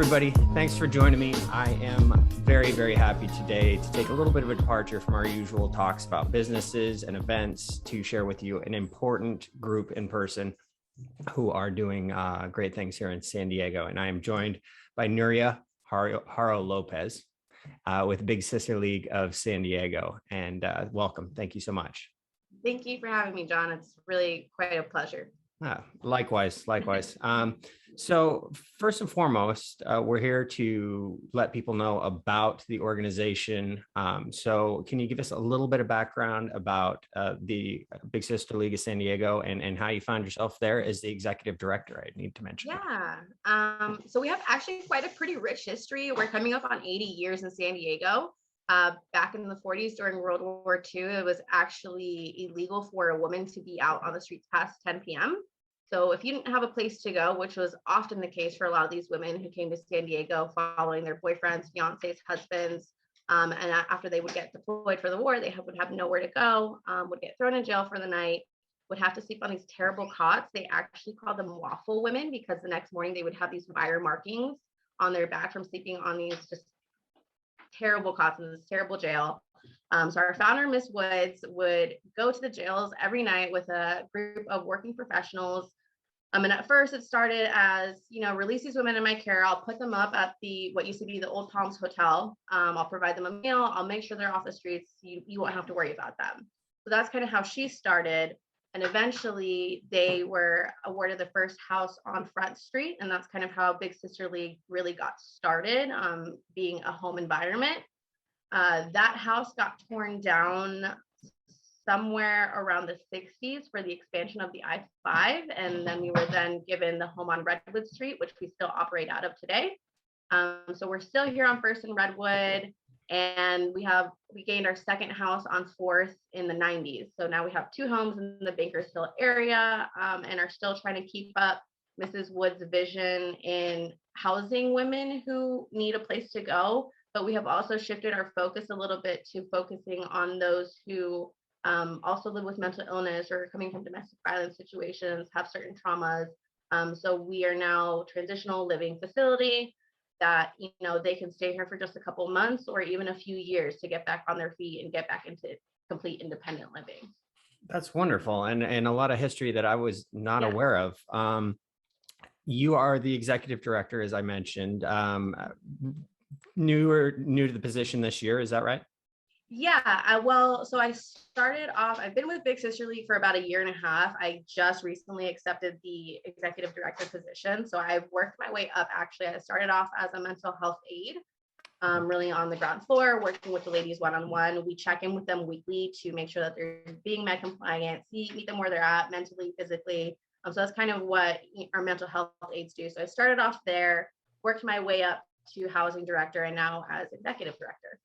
everybody. Thanks for joining me. I am very, very happy today to take a little bit of a departure from our usual talks about businesses and events to share with you an important group in person who are doing great things here in San Diego. And I am joined by Nuria Haro-Lopez with Big Sister League of San Diego. And welcome. Thank you so much. Thank you for having me, John. It's really quite a pleasure. Likewise. So first and foremost, we're here to let people know about the organization. So can you give us a little bit of background about the Big Sister League of San Diego and how you found yourself there as the executive director? I need to mention. Yeah. So we have actually quite a pretty rich history. We're coming up on 80 years in San Diego. Back in the 40s during World War II, it was actually illegal for a woman to be out on the streets past 10 p.m. So if you didn't have a place to go, which was often the case for a lot of these women who came to San Diego following their boyfriends, fiancés, husbands, and after they would get deployed for the war, they would have nowhere to go, would get thrown in jail for the night, would have to sleep on these terrible cots. They actually called them waffle women because the next morning they would have these wire markings on their back from sleeping on these just terrible cots in this terrible jail. So our founder, Miss Woods, would go to the jails every night with a group of working professionals. And at first it started as, release these women in my care. I'll put them up at what used to be the Old Palms Hotel. I'll provide them a meal. I'll make sure they're off the streets. You won't have to worry about them. So that's kind of how she started. And eventually they were awarded the first house on Front Street. And that's kind of how Big Sister League really got started, being a home environment. That house got torn down somewhere around the 60s for the expansion of the I-5. And then we were then given the home on Redwood Street, which we still operate out of today. So we're still here on First and Redwood. And we gained our second house on 4th in the 90s. So now we have two homes in the Bakersfield area, and are still trying to keep up Mrs. Wood's vision in housing women who need a place to go. But we have also shifted our focus a little bit to focusing on those who also live with mental illness or coming from domestic violence situations, have certain traumas. So we are now transitional living facility that, they can stay here for just a couple months or even a few years to get back on their feet and get back into complete independent living. That's wonderful. And a lot of history that I was not aware of. You are the executive director, as I mentioned, new to the position this year. Is that right? Yeah, so I started off, I've been with Big Sister League for about a year and a half. I just recently accepted the executive director position. So I've worked my way up. Actually, I started off as a mental health aide, really on the ground floor, working with the ladies one-on-one. We check in with them weekly to make sure that they're being med compliant, meet them where they're at mentally, physically. So that's kind of what our mental health aides do. So I started off there, worked my way up to housing director, and now as executive director.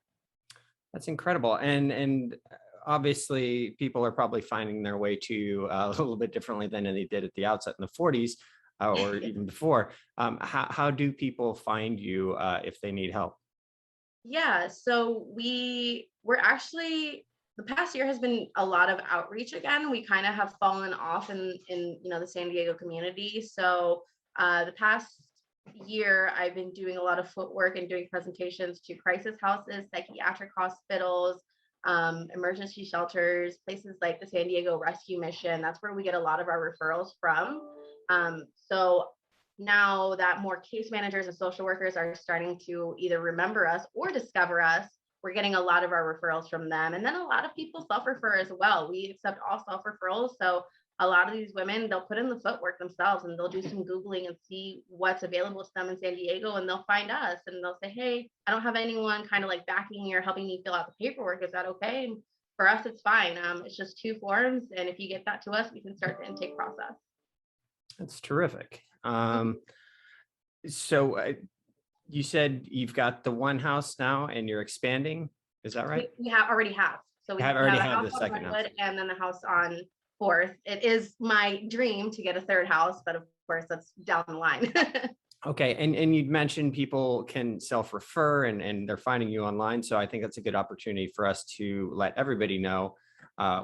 That's incredible. And obviously people are probably finding their way to you a little bit differently than they did at the outset in the 40s or even before. How do people find you if they need help? Yeah, so we're actually, the past year has been a lot of outreach again. We kind of have fallen off in the San Diego community. So the past year I've been doing a lot of footwork and doing presentations to crisis houses, psychiatric hospitals, emergency shelters, places like the San Diego Rescue Mission. That's where we get a lot of our referrals from. So now that more case managers and social workers are starting to either remember us or discover us, we're getting a lot of our referrals from them. And then a lot of people self-refer as well. We accept all self-referrals. So a lot of these women, they'll put in the footwork themselves and they'll do some Googling and see what's available to them in San Diego, and they'll find us and they'll say, hey, I don't have anyone kind of like backing me or helping me fill out the paperwork. Is that okay? And for us, it's fine. It's just 2 forms. And if you get that to us, we can start the intake process. That's terrific. So you said you've got the one house now and you're expanding. Is that right? We already have. So we already have the second house. And then the house on 4th. It is my dream to get a third house, but of course that's down the line. Okay. And you'd mentioned people can self-refer and they're finding you online. So I think that's a good opportunity for us to let everybody know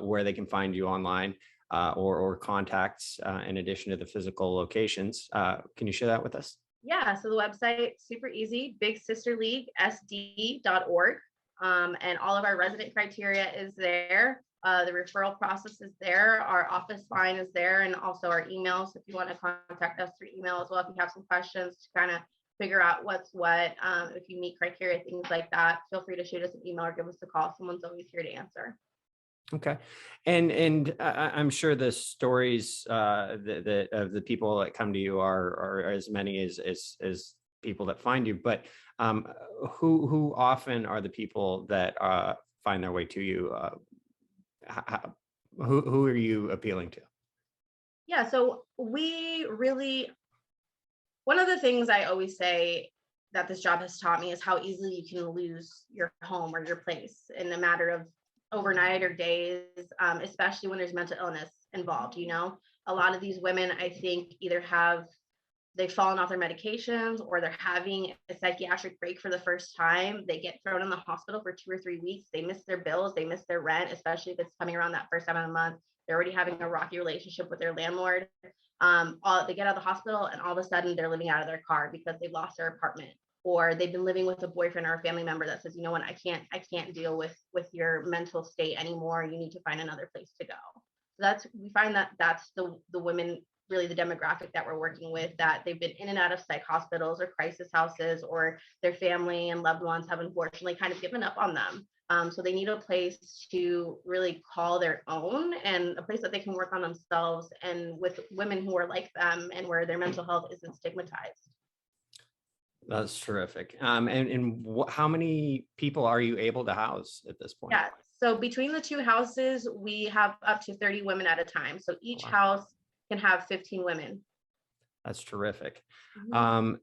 where they can find you online or contacts in addition to the physical locations. Can you share that with us? Yeah, so the website, super easy, bigsisterleaguesd.org. And all of our resident criteria is there. The referral process is there. Our office line is there, and also our email. So if you want to contact us through email as well, if you have some questions to kind of figure out what's what, if you meet criteria, things like that, feel free to shoot us an email or give us a call. Someone's always here to answer. Okay, and I'm sure the stories that of the people that come to you are as many as people that find you. But who often are the people that find their way to you? Who are you appealing to? Yeah, so we really, one of the things I always say that this job has taught me is how easily you can lose your home or your place in a matter of overnight or days, especially when there's mental illness involved. A lot of these women, I think, either they've fallen off their medications, or they're having a psychiatric break for the first time. They get thrown in the hospital for 2 or 3 weeks. They miss their bills, they miss their rent, especially if it's coming around that first time of the month. They're already having a rocky relationship with their landlord. They get out of the hospital, and all of a sudden they're living out of their car because they lost their apartment, or they've been living with a boyfriend or a family member that says, you know what, I can't deal with your mental state anymore. You need to find another place to go. So we find that that's the women, really the demographic that we're working with, that they've been in and out of psych hospitals or crisis houses, or their family and loved ones have unfortunately kind of given up on them. So they need a place to really call their own, and a place that they can work on themselves, and with women who are like them, and where their mental health isn't stigmatized. That's terrific. How many people are you able to house at this point? Yeah. So between the two houses, we have up to 30 women at a time. So each Wow. house can have 15 women. That's terrific. Mhm.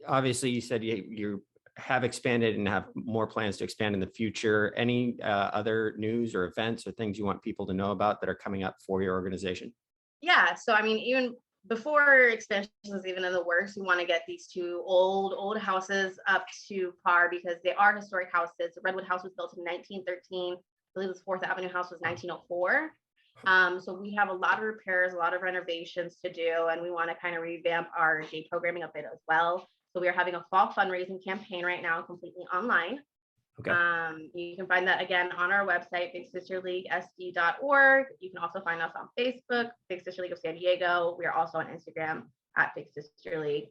Obviously, you said you have expanded and have more plans to expand in the future. Any other news or events or things you want people to know about that are coming up for your organization? Yeah. So I mean, even before expansion was even in the works, we want to get these two old houses up to par, because they are historic houses. The Redwood House was built in 1913. I believe the Fourth Avenue House was 1904. So we have a lot of repairs, a lot of renovations to do, and we want to kind of revamp our day programming a bit as well. So we are having a fall fundraising campaign right now, completely online. Okay. You can find that again on our website, bigsisterleaguesd.org. You can also find us on Facebook, Big Sister League of San Diego. We are also on Instagram at Big Sister League.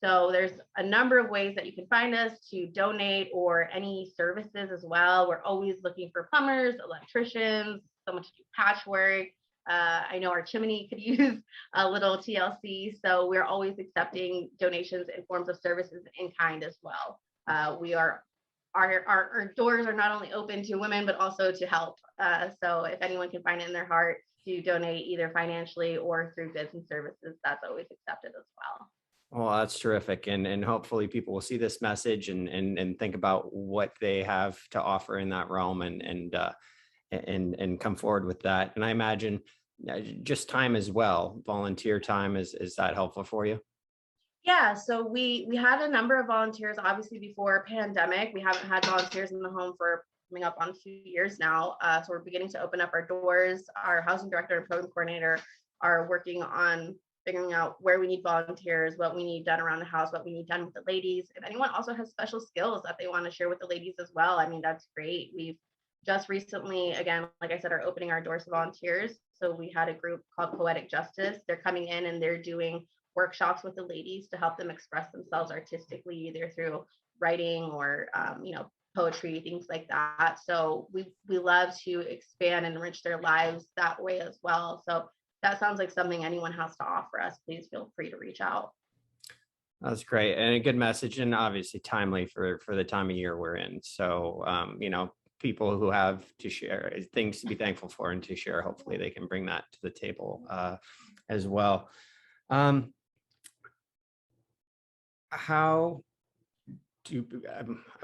So there's a number of ways that you can find us to donate, or any services as well. We're always looking for plumbers, electricians, someone to do patchwork. I know our chimney could use a little TLC. So we're always accepting donations in forms of services in kind as well. We are our doors are not only open to women, but also to help. So if anyone can find it in their heart to donate either financially or through goods and services, that's always accepted as well. Well, that's terrific, and hopefully people will see this message and think about what they have to offer in that realm, and come forward with that. And I imagine just time as well, volunteer time, is that helpful for you? Yeah, so we had a number of volunteers, obviously before pandemic. We haven't had volunteers in the home for coming up on 2 years now. So we're beginning to open up our doors. Our housing director and program coordinator are working on figuring out where we need volunteers, what we need done around the house, what we need done with the ladies. If anyone also has special skills that they want to share with the ladies as well, I mean, that's great. We've just recently, again, like I said, are opening our doors to volunteers. So we had a group called Poetic Justice. They're coming in and they're doing workshops with the ladies to help them express themselves artistically, either through writing or poetry, things like that. So we love to expand and enrich their lives that way as well. So that sounds like something anyone has to offer us. Please feel free to reach out. That's great, and a good message, and obviously timely for the time of year we're in. So people who have to share things to be thankful for and to share, hopefully they can bring that to the table as well. How do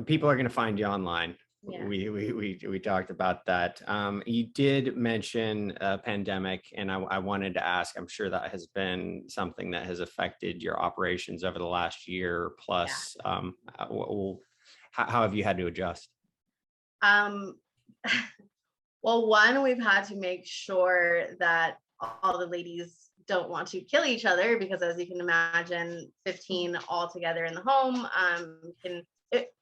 people are going to find you online? Yeah. We talked about that. You did mention a pandemic, and I wanted to ask, I'm sure that has been something that has affected your operations over the last year plus. How have you had to adjust? Um, well, one, we've had to make sure that all the ladies don't want to kill each other, because as you can imagine, 15 all together in the home can it,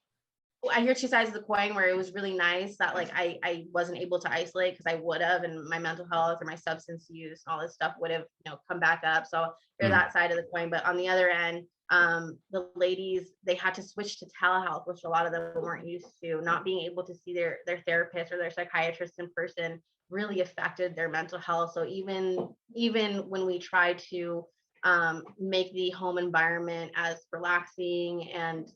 I hear two sides of the coin, where it was really nice that like I wasn't able to isolate, because I would have, and my mental health or my substance use and all this stuff would have, come back up. So hear that side of the coin. But on the other end, the ladies, they had to switch to telehealth, which a lot of them weren't used to. Not being able to see their therapist or their psychiatrist in person really affected their mental health. So even when we try to make the home environment as relaxing and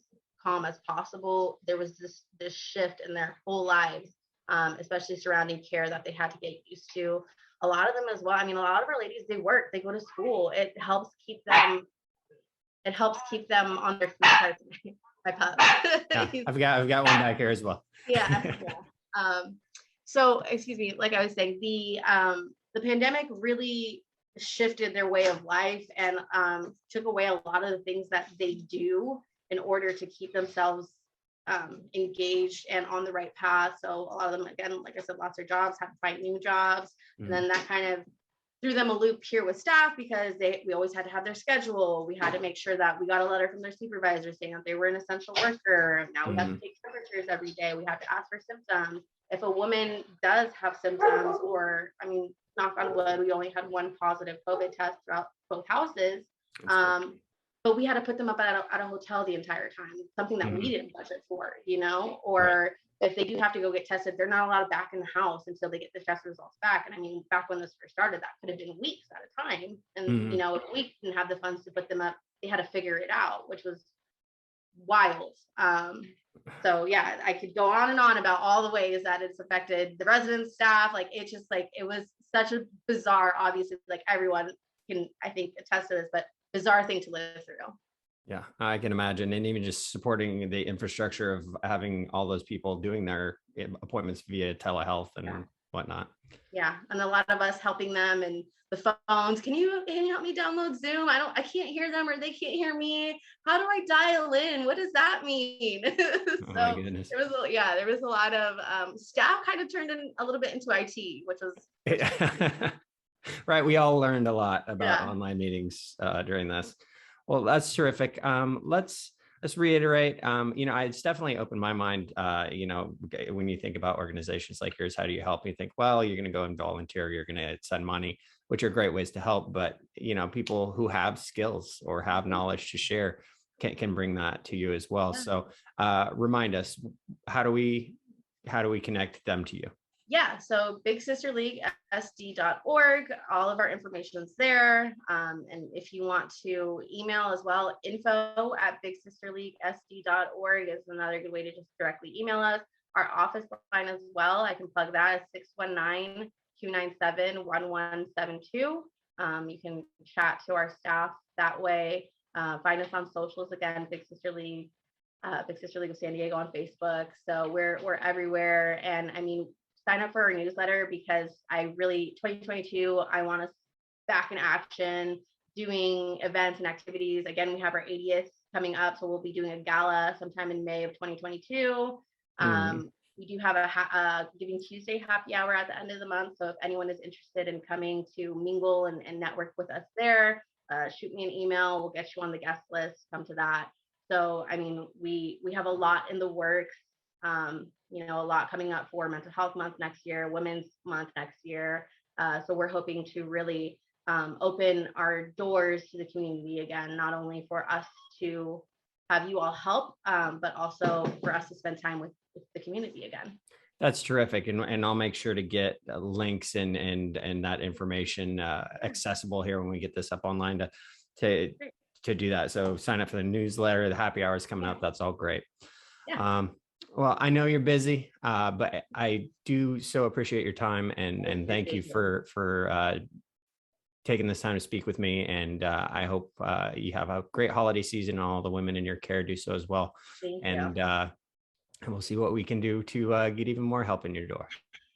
calm as possible, there was this shift in their whole lives, especially surrounding care, that they had to get used to. A lot of them as well. I mean, a lot of our ladies, they work, they go to school. It helps keep them on their feet. Sorry, my pup. Yeah, I've got one back here as well. Yeah. So excuse me, like I was saying, the pandemic really shifted their way of life, and took away a lot of the things that they do in order to keep themselves engaged and on the right path. So a lot of them, again, like I said, lost their jobs, had to find new jobs. And then that kind of threw them a loop here with staff, because we always had to have their schedule. We had to make sure that we got a letter from their supervisor saying that they were an essential worker. Now we have to take temperatures every day. We have to ask for symptoms. If a woman does have symptoms, or, I mean, knock on wood, we only had one positive COVID test throughout both houses. But we had to put them up at a hotel the entire time, something that we didn't budget for, or if they do have to go get tested, they're not allowed back in the house until they get the test results back. And I mean, back when this first started, that could have been weeks at a time. And, if we didn't have the funds to put them up, they had to figure it out, which was wild. So yeah, I could go on and on about all the ways that it's affected the residents, staff. Like, it's just like, it was such a bizarre, obviously, like everyone can, I think, attest to this, but bizarre thing to live through. Yeah, I can imagine. And even just supporting the infrastructure of having all those people doing their appointments via telehealth and whatnot. Yeah. And a lot of us helping them, and the phones. Can you help me download Zoom? I can't hear them, or they can't hear me. How do I dial in? What does that mean? Oh my goodness. There was a lot of staff kind of turned in a little bit into IT, which was right. We all learned a lot about online meetings during this. Well, that's terrific. Let's reiterate, it's definitely opened my mind, when you think about organizations like yours, how do you help? You think, well, you're going to go and volunteer, you're going to send money, which are great ways to help. But, people who have skills or have knowledge to share can bring that to you as well. So remind us, how do we connect them to you? Yeah, so bigsisterleaguesd.org, all of our information is there. And if you want to email as well, info@bigsisterleaguesd.org is another good way to just directly email us. Our office line as well, I can plug that, is 619-297-1172. You can chat to our staff that way. Find us on socials, again, Big Sister League of San Diego on Facebook. So we're everywhere. And I mean, sign up for our newsletter, because 2022, I want us back in action, doing events and activities. Again, we have our 80th coming up, so we'll be doing a gala sometime in May of 2022. We do have a Giving Tuesday happy hour at the end of the month. So if anyone is interested in coming to mingle and network with us there, shoot me an email. We'll get you on the guest list. Come to that. So, I mean, we have a lot in the works. A lot coming up for Mental Health Month next year, Women's Month next year. So we're hoping to really open our doors to the community again, not only for us to have you all help, but also for us to spend time with the community again. That's terrific. And I'll make sure to get links and that information accessible here when we get this up online to do that. So sign up for the newsletter, the happy hours coming up. That's all great. Yeah. Well, I know you're busy, but I do so appreciate your time and thank you for taking this time to speak with me. And I hope you have a great holiday season. All the women in your care do so as well. Thank you. And we'll see what we can do to get even more help in your door.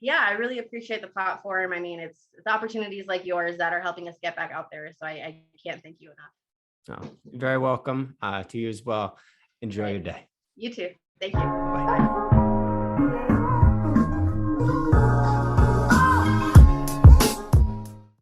Yeah, I really appreciate the platform. I mean, it's opportunities like yours that are helping us get back out there. So I can't thank you enough. Oh, you're very welcome to you as well. Enjoy your day. You too. Thank you. Bye.